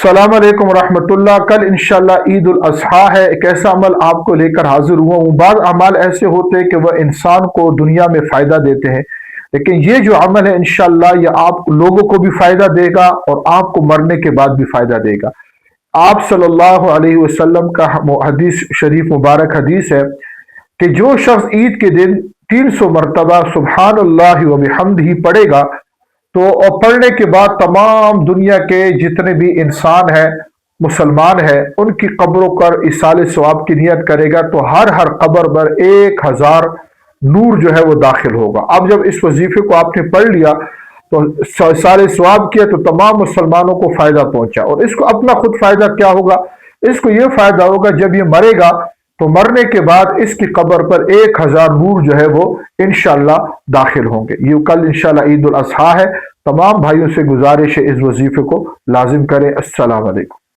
अस्सलाम वालेकुम रहमतुल्लाह। कल इंशाल्लाह ईद उल अज़हा है। एक ऐसा अमल आपको लेकर हाजिर हुआ हूँ। बाद अमाल ऐसे होते हैं कि वह इंसान को दुनिया में फ़ायदा देते हैं, लेकिन ये जो अमल है इंशाल्लाह ये आप लोगों को भी फ़ायदा देगा और आपको मरने के बाद भी फ़ायदा देगा। आप सल्लल्लाहु अलैहि वसल्लम का हदीस शरीफ मुबारक हदीस है कि जो शख्स ईद के दिन 300 मरतबा सुब्हानल्लाह व बिहम्दिही पढ़ेगा तो और पढ़ने के बाद तमाम दुनिया के जितने भी इंसान हैं, मुसलमान हैं, उनकी कब्रों पर इसाले सवाब की नियत करेगा तो हर कब्र पर 1000 नूर जो है वो दाखिल होगा। अब जब इस वजीफे को आपने पढ़ लिया तो इसाले सवाब किया तो तमाम मुसलमानों को फायदा पहुंचा। और इसको अपना खुद फायदा क्या होगा? इसको ये फायदा होगा जब ये मरेगा तो मरने के बाद इसकी कब्र पर 1000 नूर जो है वो इंशाल्लाह दाखिल होंगे। ये कल इंशाल्लाह ईद उल अज़हा है। तमाम भाइयों से गुजारिश है इस वजीफे को लाजिम करें। अस्सलाम वालेकुम।